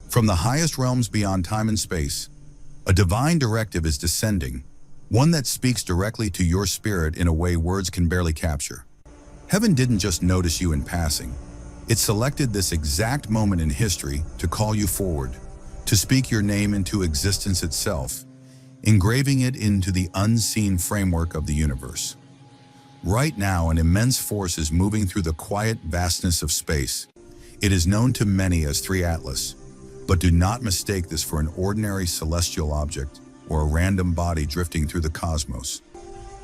From the highest realms beyond time and space, a divine directive is descending, one that speaks directly to your spirit in a way words can barely capture. Heaven didn't just notice you in passing. It selected this exact moment in history to call you forward, to speak your name into existence itself, engraving it into the unseen framework of the universe. Right now, an immense force is moving through the quiet vastness of space. It is known to many as 3 Atlas, but do not mistake this for an ordinary celestial object or a random body drifting through the cosmos.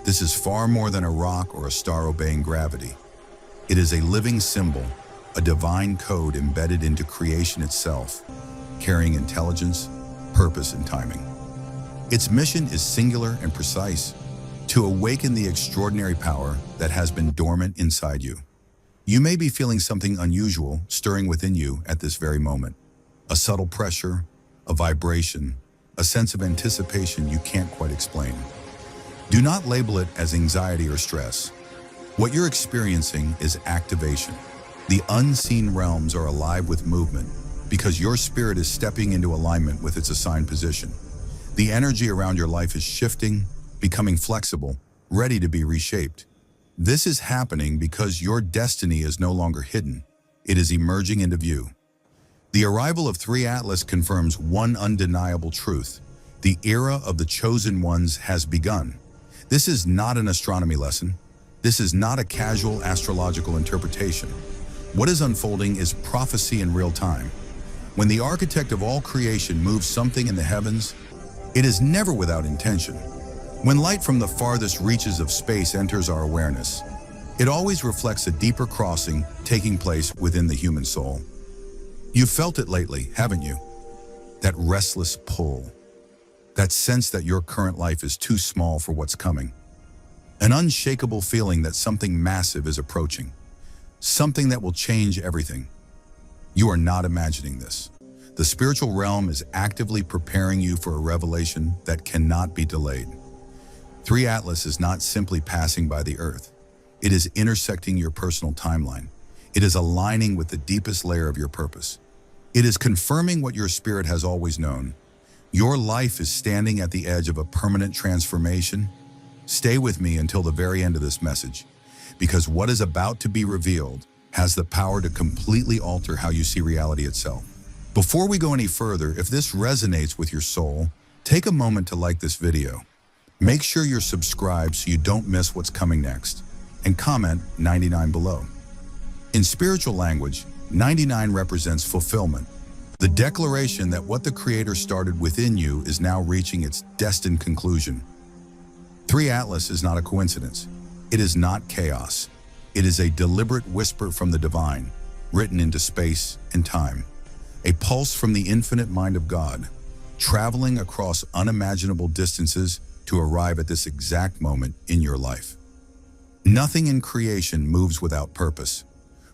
This is far more than a rock or a star obeying gravity. It is a living symbol, a divine code embedded into creation itself, carrying intelligence, purpose, and timing. Its mission is singular and precise, to awaken the extraordinary power that has been dormant inside you. You may be feeling something unusual stirring within you at this very moment. A subtle pressure, a vibration, a sense of anticipation you can't quite explain. Do not label it as anxiety or stress. What you're experiencing is activation. The unseen realms are alive with movement because your spirit is stepping into alignment with its assigned position. The energy around your life is shifting, becoming flexible, ready to be reshaped. This is happening because your destiny is no longer hidden. It is emerging into view. The arrival of 3 Atlas confirms one undeniable truth. The era of the chosen ones has begun. This is not an astronomy lesson. This is not a casual astrological interpretation. What is unfolding is prophecy in real time. When the architect of all creation moves something in the heavens, it is never without intention. When light from the farthest reaches of space enters our awareness, it always reflects a deeper crossing taking place within the human soul. You've felt it lately, haven't you? That restless pull. That sense that your current life is too small for what's coming. An unshakable feeling that something massive is approaching. Something that will change everything. You are not imagining this. The spiritual realm is actively preparing you for a revelation that cannot be delayed. 3 Atlas is not simply passing by the earth. It is intersecting your personal timeline. It is aligning with the deepest layer of your purpose. It is confirming what your spirit has always known. Your life is standing at the edge of a permanent transformation. Stay with me until the very end of this message, because what is about to be revealed has the power to completely alter how you see reality itself. Before we go any further, if this resonates with your soul, take a moment to like this video. Make sure you're subscribed so you don't miss what's coming next, and comment 99 below. In spiritual language, 99 represents fulfillment, the declaration that what the Creator started within you is now reaching its destined conclusion. 3 Atlas is not a coincidence. It is not chaos. It is a deliberate whisper from the divine, written into space and time. A pulse from the infinite mind of God, traveling across unimaginable distances to arrive at this exact moment in your life. Nothing in creation moves without purpose,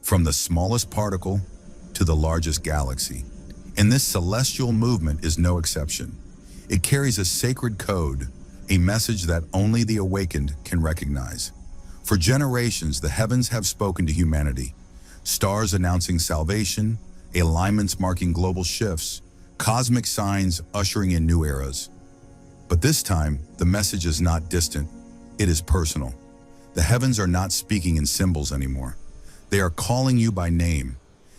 from the smallest particle to the largest galaxy. And this celestial movement is no exception. It carries a sacred code, a message that only the awakened can recognize. For generations, the heavens have spoken to humanity, stars announcing salvation, alignments marking global shifts, cosmic signs ushering in new eras. But this time, the message is not distant, it is personal. The heavens are not speaking in symbols anymore. They are calling you by name.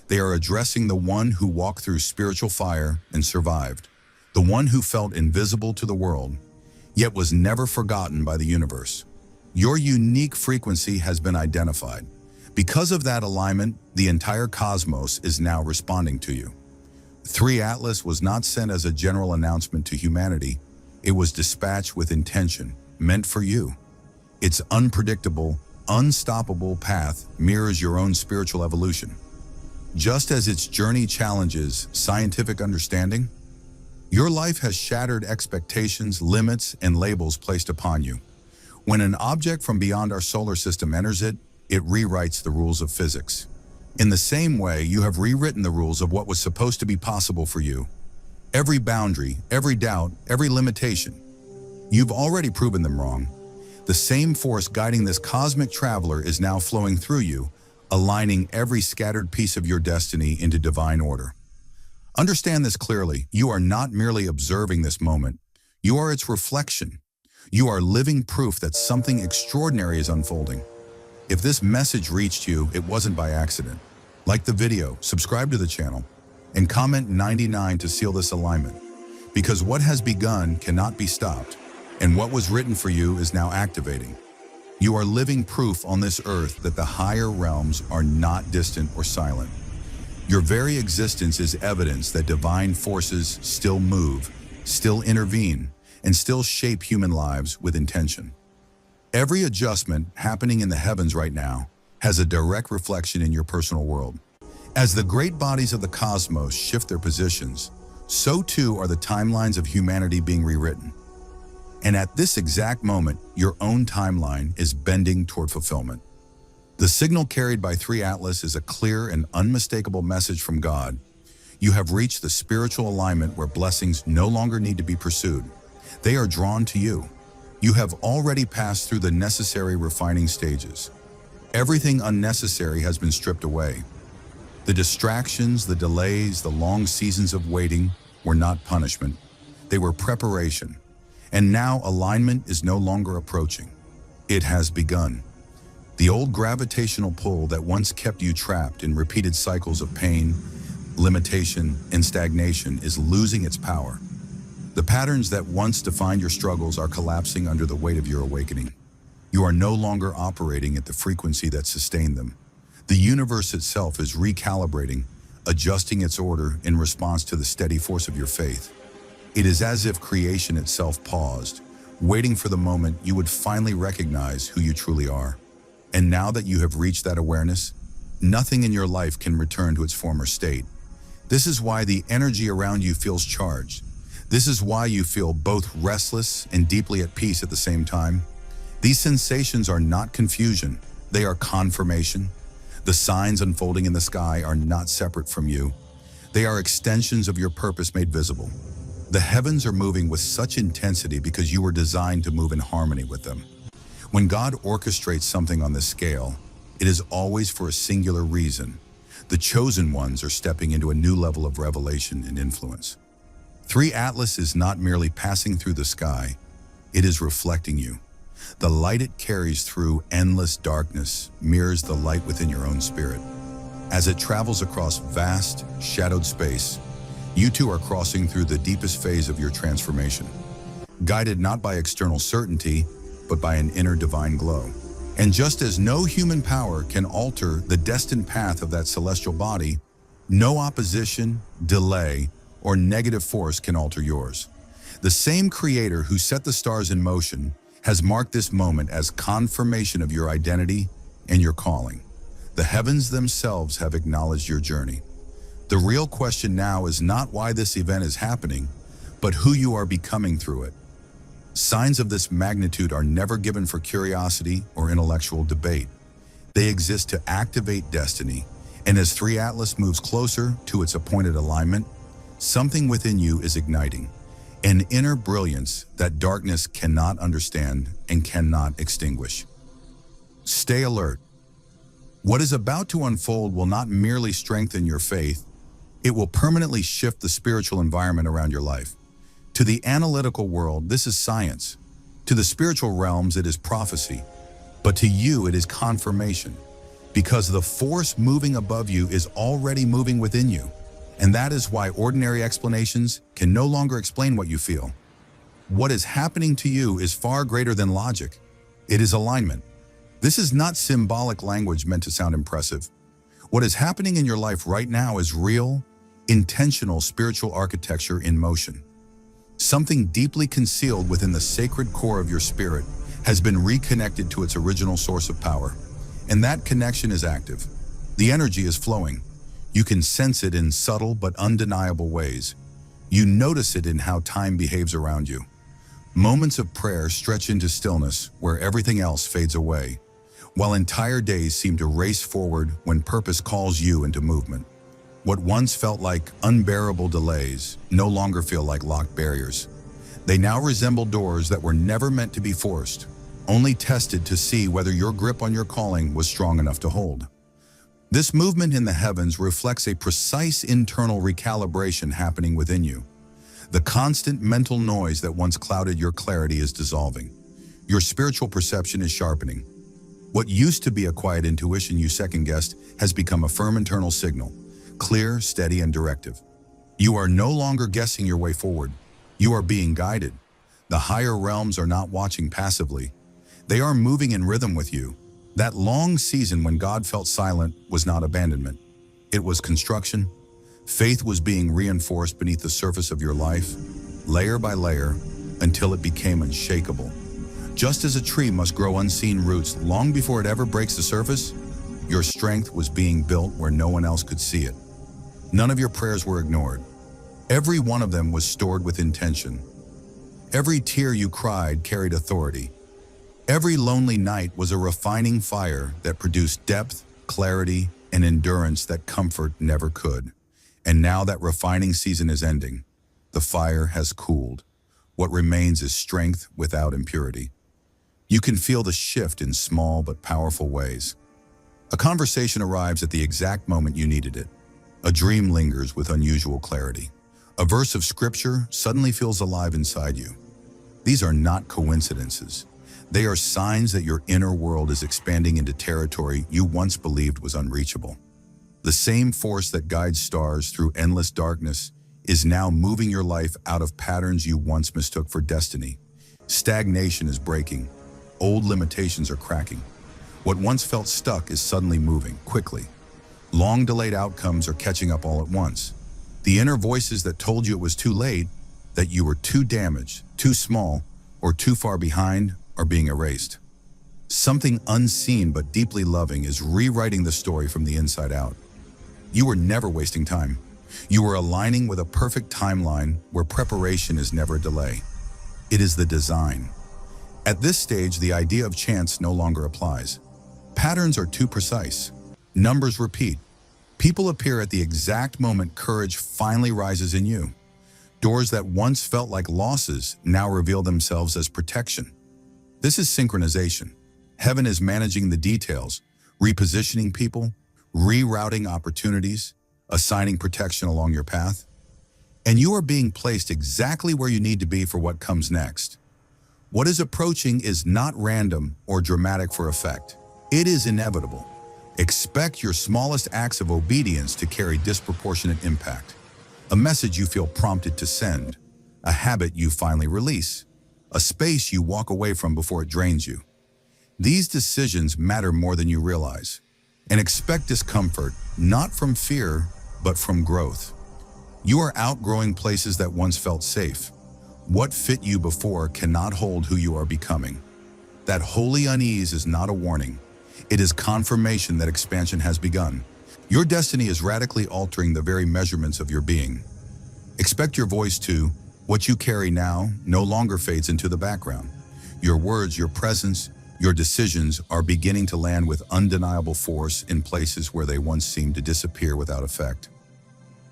They are addressing the one who walked through spiritual fire and survived, the one who felt invisible to the world, yet was never forgotten by the universe. Your unique frequency has been identified. Because of that alignment, the entire cosmos is now responding to you. 3 Atlas was not sent as a general announcement to humanity. It was dispatched with intention, meant for you. Its unpredictable, unstoppable path mirrors your own spiritual evolution. Just as its journey challenges scientific understanding, your life has shattered expectations, limits, and labels placed upon you. When an object from beyond our solar system enters it, it rewrites the rules of physics. In the same way, you have rewritten the rules of what was supposed to be possible for you. Every boundary, every doubt, every limitation. You've already proven them wrong. The same force guiding this cosmic traveler is now flowing through you, aligning every scattered piece of your destiny into divine order. Understand this clearly. You are not merely observing this moment. You are its reflection. You are living proof that something extraordinary is unfolding. If this message reached you, it wasn't by accident. Like the video, subscribe to the channel, and comment 99 to seal this alignment. Because what has begun cannot be stopped, and what was written for you is now activating. You are living proof on this earth that the higher realms are not distant or silent. Your very existence is evidence that divine forces still move, still intervene, and still shape human lives with intention. Every adjustment happening in the heavens right now has a direct reflection in your personal world. As the great bodies of the cosmos shift their positions, so too are the timelines of humanity being rewritten. And at this exact moment, your own timeline is bending toward fulfillment. The signal carried by 3 Atlas is a clear and unmistakable message from God. You have reached the spiritual alignment where blessings no longer need to be pursued. They are drawn to you. You have already passed through the necessary refining stages. Everything unnecessary has been stripped away. The distractions, the delays, the long seasons of waiting were not punishment. They were preparation. And now alignment is no longer approaching. It has begun. The old gravitational pull that once kept you trapped in repeated cycles of pain, limitation, and stagnation is losing its power. The patterns that once defined your struggles are collapsing under the weight of your awakening. You are no longer operating at the frequency that sustained them. The universe itself is recalibrating, adjusting its order in response to the steady force of your faith. It is as if creation itself paused, waiting for the moment you would finally recognize who you truly are. And now that you have reached that awareness, nothing in your life can return to its former state. This is why the energy around you feels charged. This is why you feel both restless and deeply at peace at the same time. These sensations are not confusion, they are confirmation. The signs unfolding in the sky are not separate from you. They are extensions of your purpose made visible. The heavens are moving with such intensity because you were designed to move in harmony with them. When God orchestrates something on this scale, it is always for a singular reason. The chosen ones are stepping into a new level of revelation and influence. 3 Atlas is not merely passing through the sky, it is reflecting you. The light it carries through endless darkness mirrors the light within your own spirit. As it travels across vast, shadowed space, you too are crossing through the deepest phase of your transformation, guided not by external certainty, but by an inner divine glow. And just as no human power can alter the destined path of that celestial body, no opposition, delay, or negative force can alter yours. The same Creator who set the stars in motion has marked this moment as confirmation of your identity and your calling. The heavens themselves have acknowledged your journey. The real question now is not why this event is happening, but who you are becoming through it. Signs of this magnitude are never given for curiosity or intellectual debate. They exist to activate destiny, and as 3 Atlas moves closer to its appointed alignment, something within you is igniting, an inner brilliance that darkness cannot understand and cannot extinguish. Stay alert. What is about to unfold will not merely strengthen your faith, it will permanently shift the spiritual environment around your life. To the analytical world, this is science. To the spiritual realms, it is prophecy. But to you, it is confirmation, because the force moving above you is already moving within you. And that is why ordinary explanations can no longer explain what you feel. What is happening to you is far greater than logic. It is alignment. This is not symbolic language meant to sound impressive. What is happening in your life right now is real, intentional spiritual architecture in motion. Something deeply concealed within the sacred core of your spirit has been reconnected to its original source of power. And that connection is active. The energy is flowing. You can sense it in subtle but undeniable ways. You notice it in how time behaves around you. Moments of prayer stretch into stillness where everything else fades away, while entire days seem to race forward when purpose calls you into movement. What once felt like unbearable delays no longer feel like locked barriers. They now resemble doors that were never meant to be forced, only tested to see whether your grip on your calling was strong enough to hold. This movement in the heavens reflects a precise internal recalibration happening within you. The constant mental noise that once clouded your clarity is dissolving. Your spiritual perception is sharpening. What used to be a quiet intuition you second-guessed has become a firm internal signal, clear, steady, and directive. You are no longer guessing your way forward. You are being guided. The higher realms are not watching passively. They are moving in rhythm with you. That long season when God felt silent was not abandonment. It was construction. Faith was being reinforced beneath the surface of your life, layer by layer, until it became unshakable. Just as a tree must grow unseen roots long before it ever breaks the surface, your strength was being built where no one else could see it. None of your prayers were ignored. Every one of them was stored with intention. Every tear you cried carried authority. Every lonely night was a refining fire that produced depth, clarity, and endurance that comfort never could. And now that refining season is ending. The fire has cooled. What remains is strength without impurity. You can feel the shift in small but powerful ways. A conversation arrives at the exact moment you needed it. A dream lingers with unusual clarity. A verse of scripture suddenly feels alive inside you. These are not coincidences. They are signs that your inner world is expanding into territory you once believed was unreachable. The same force that guides stars through endless darkness is now moving your life out of patterns you once mistook for destiny. Stagnation is breaking. Old limitations are cracking. What once felt stuck is suddenly moving, quickly. Long-delayed outcomes are catching up all at once. The inner voices that told you it was too late, that you were too damaged, too small, or too far behind, are being erased. Something unseen but deeply loving is rewriting the story from the inside out. You were never wasting time. You were aligning with a perfect timeline where preparation is never a delay. It is the design. At this stage, the idea of chance no longer applies. Patterns are too precise. Numbers repeat. People appear at the exact moment courage finally rises in you. Doors that once felt like losses now reveal themselves as protection. This is synchronization. Heaven is managing the details, repositioning people, rerouting opportunities, assigning protection along your path. And you are being placed exactly where you need to be for what comes next. What is approaching is not random or dramatic for effect. It is inevitable. Expect your smallest acts of obedience to carry disproportionate impact. A message you feel prompted to send, a habit you finally release, a space you walk away from before it drains you. These decisions matter more than you realize. And expect discomfort, not from fear, but from growth. You are outgrowing places that once felt safe. What fit you before cannot hold who you are becoming. That holy unease is not a warning. It is confirmation that expansion has begun. Your destiny is radically altering the very measurements of your being. Expect your voice to, what you carry now, no longer fades into the background. Your words, your presence, your decisions are beginning to land with undeniable force in places where they once seemed to disappear without effect.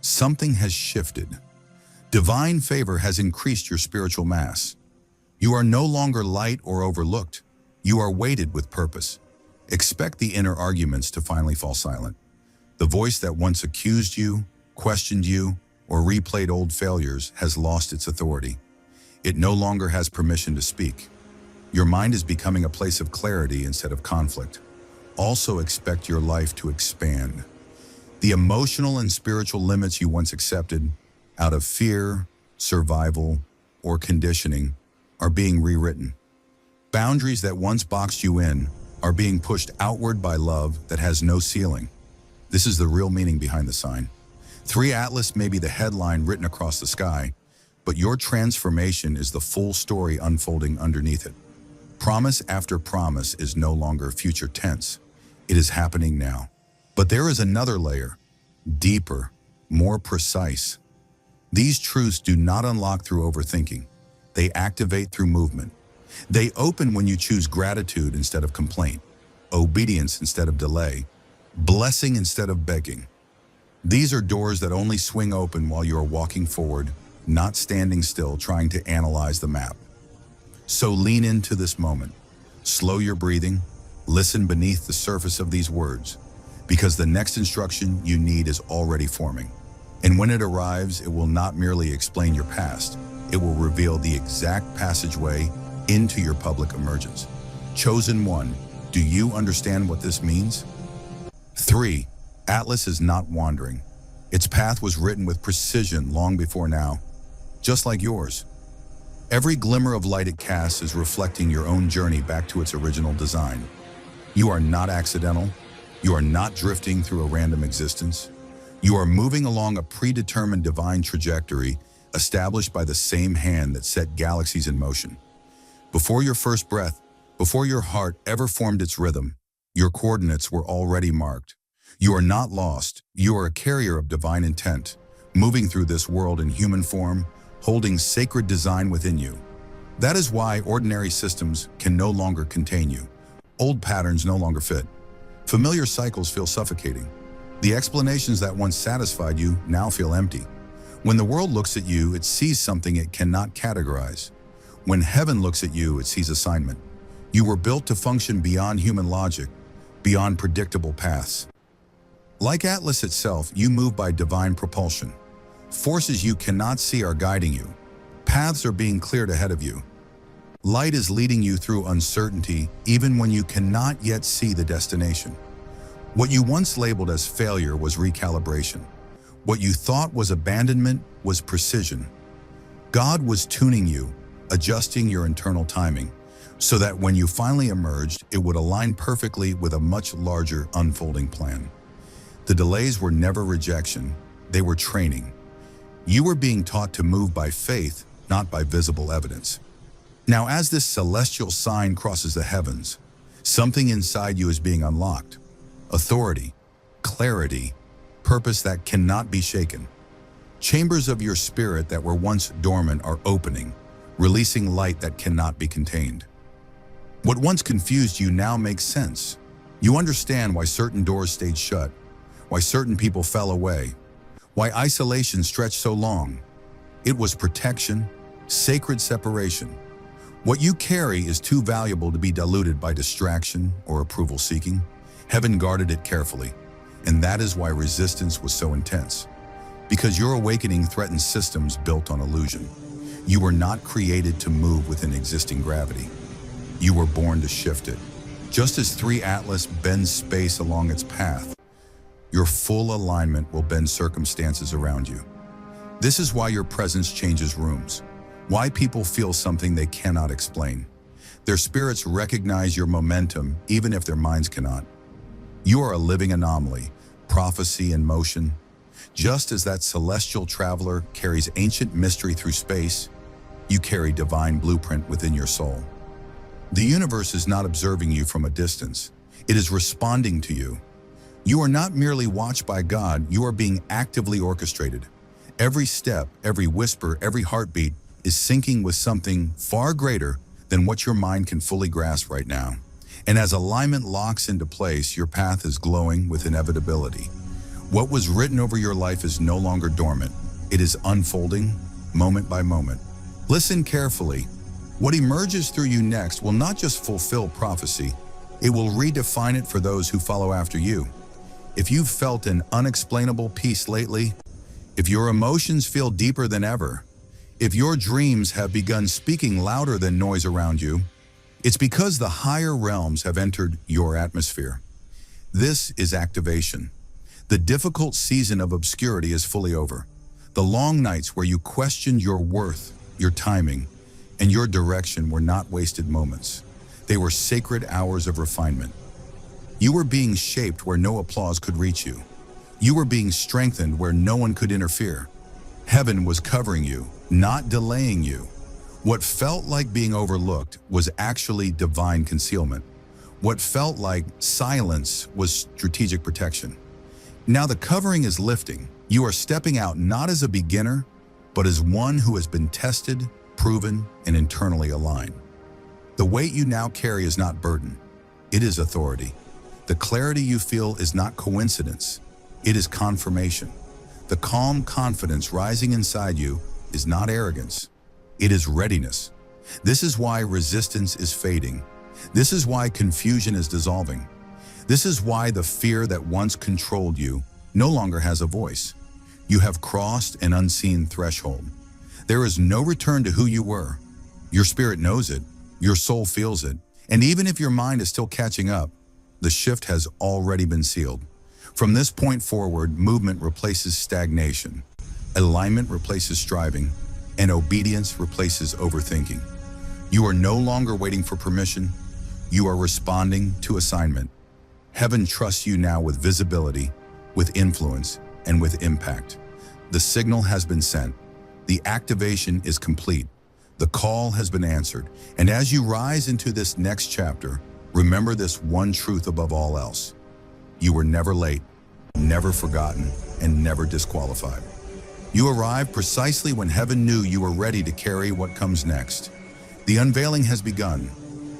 Something has shifted. Divine favor has increased your spiritual mass. You are no longer light or overlooked. You are weighted with purpose. Expect the inner arguments to finally fall silent. The voice that once accused you, questioned you, or replayed old failures has lost its authority. It no longer has permission to speak. Your mind is becoming a place of clarity instead of conflict. Also expect your life to expand. The emotional and spiritual limits you once accepted, out of fear, survival, or conditioning, are being rewritten. Boundaries that once boxed you in are being pushed outward by love that has no ceiling. This is the real meaning behind the sign. 3 Atlas may be the headline written across the sky, but your transformation is the full story unfolding underneath it. Promise after promise is no longer future tense. It is happening now. But there is another layer, deeper, more precise. These truths do not unlock through overthinking. They activate through movement. They open when you choose gratitude instead of complaint, obedience instead of delay, blessing instead of begging. These are doors that only swing open while you are walking forward, not standing still trying to analyze the map. So lean into this moment. Slow your breathing. Listen beneath the surface of these words. because the next instruction you need is already forming. And when it arrives, it will not merely explain your past, it will reveal the exact passageway into your public emergence. Chosen one, do you understand what this means? 3. Atlas is not wandering. Its path was written with precision long before now, just like yours. Every glimmer of light it casts is reflecting your own journey back to its original design. You are not accidental. You are not drifting through a random existence. You are moving along a predetermined divine trajectory established by the same hand that set galaxies in motion. Before your first breath, before your heart ever formed its rhythm, your coordinates were already marked. You are not lost. You are a carrier of divine intent, moving through this world in human form, holding sacred design within you. That is why ordinary systems can no longer contain you. Old patterns no longer fit. Familiar cycles feel suffocating. The explanations that once satisfied you now feel empty. When the world looks at you, it sees something it cannot categorize. When heaven looks at you, it sees assignment. You were built to function beyond human logic, beyond predictable paths. Like Atlas itself, you move by divine propulsion. Forces you cannot see are guiding you. Paths are being cleared ahead of you. Light is leading you through uncertainty, even when you cannot yet see the destination. What you once labeled as failure was recalibration. What you thought was abandonment was precision. God was tuning you, adjusting your internal timing, so that when you finally emerged, it would align perfectly with a much larger unfolding plan. The delays were never rejection, they were training. You were being taught to move by faith, not by visible evidence. Now, as this celestial sign crosses the heavens, something inside you is being unlocked. Authority, clarity, purpose that cannot be shaken. Chambers of your spirit that were once dormant are opening, releasing light that cannot be contained. What once confused you now makes sense. You understand why certain doors stayed shut, why certain people fell away, why isolation stretched so long. It was protection, sacred separation. What you carry is too valuable to be diluted by distraction or approval seeking. Heaven guarded it carefully, and that is why resistance was so intense. Because your awakening threatens systems built on illusion. You were not created to move within existing gravity. You were born to shift it. Just as 3 Atlas bends space along its path, your full alignment will bend circumstances around you. This is why your presence changes rooms, why people feel something they cannot explain. Their spirits recognize your momentum even if their minds cannot. You are a living anomaly, prophecy in motion. Just as that celestial traveler carries ancient mystery through space, you carry divine blueprint within your soul. The universe is not observing you from a distance. It is responding to you. You are not merely watched by God, you are being actively orchestrated. Every step, every whisper, every heartbeat is syncing with something far greater than what your mind can fully grasp right now. And as alignment locks into place, your path is glowing with inevitability. What was written over your life is no longer dormant. It is unfolding, moment by moment. Listen carefully. What emerges through you next will not just fulfill prophecy, it will redefine it for those who follow after you. If you've felt an unexplainable peace lately, if your emotions feel deeper than ever, if your dreams have begun speaking louder than noise around you, it's because the higher realms have entered your atmosphere. This is activation. The difficult season of obscurity is fully over. The long nights where you questioned your worth, your timing, and your direction were not wasted moments. They were sacred hours of refinement. You were being shaped where no applause could reach you. You were being strengthened where no one could interfere. Heaven was covering you, not delaying you. What felt like being overlooked was actually divine concealment. What felt like silence was strategic protection. Now the covering is lifting. You are stepping out not as a beginner, but as one who has been tested, proven, and internally aligned. The weight you now carry is not burden. It is authority. The clarity you feel is not coincidence. It is confirmation. The calm confidence rising inside you is not arrogance. It is readiness. This is why resistance is fading. This is why confusion is dissolving. This is why the fear that once controlled you no longer has a voice. You have crossed an unseen threshold. There is no return to who you were. Your spirit knows it, your soul feels it, and even if your mind is still catching up, the shift has already been sealed. From this point forward, movement replaces stagnation, alignment replaces striving, and obedience replaces overthinking. You are no longer waiting for permission, you are responding to assignment. Heaven trusts you now with visibility, with influence, and with impact. The signal has been sent. The activation is complete. The call has been answered. And as you rise into this next chapter, remember this one truth above all else. You were never late, never forgotten, and never disqualified. You arrived precisely when heaven knew you were ready to carry what comes next. The unveiling has begun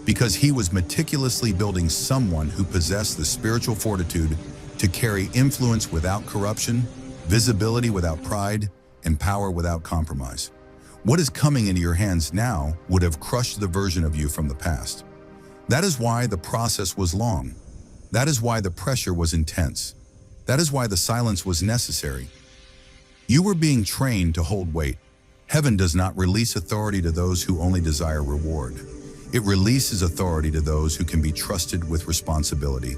because he was meticulously building someone who possessed the spiritual fortitude to carry influence without corruption, visibility without pride, and power without compromise. What is coming into your hands now would have crushed the version of you from the past. That is why the process was long. That is why the pressure was intense. That is why the silence was necessary. You were being trained to hold weight. Heaven does not release authority to those who only desire reward. It releases authority to those who can be trusted with responsibility.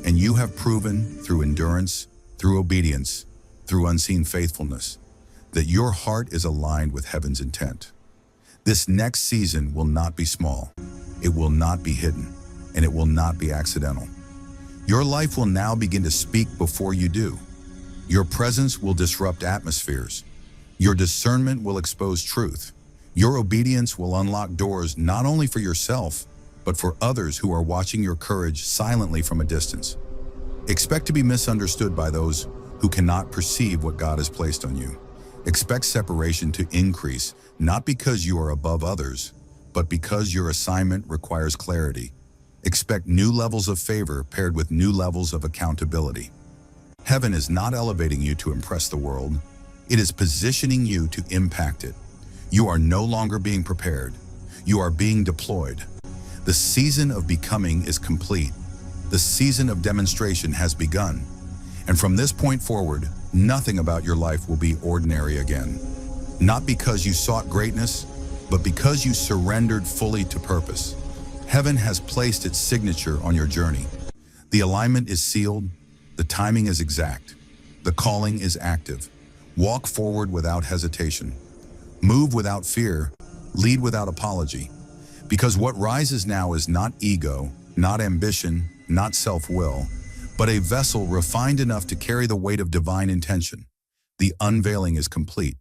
And you have proven through endurance, through obedience, through unseen faithfulness, that your heart is aligned with heaven's intent. This next season will not be small. It will not be hidden, and it will not be accidental. Your life will now begin to speak before you do. Your presence will disrupt atmospheres. Your discernment will expose truth. Your obedience will unlock doors not only for yourself, but for others who are watching your courage silently from a distance. Expect to be misunderstood by those who cannot perceive what God has placed on you. Expect separation to increase, not because you are above others, but because your assignment requires clarity. Expect new levels of favor paired with new levels of accountability. Heaven is not elevating you to impress the world. It is positioning you to impact it. You are no longer being prepared. You are being deployed. The season of becoming is complete. The season of demonstration has begun. And from this point forward, nothing about your life will be ordinary again. Not because you sought greatness, but because you surrendered fully to purpose. Heaven has placed its signature on your journey. The alignment is sealed. The timing is exact. The calling is active. Walk forward without hesitation. Move without fear. Lead without apology. Because what rises now is not ego, not ambition, not self-will, but a vessel refined enough to carry the weight of divine intention. The unveiling is complete.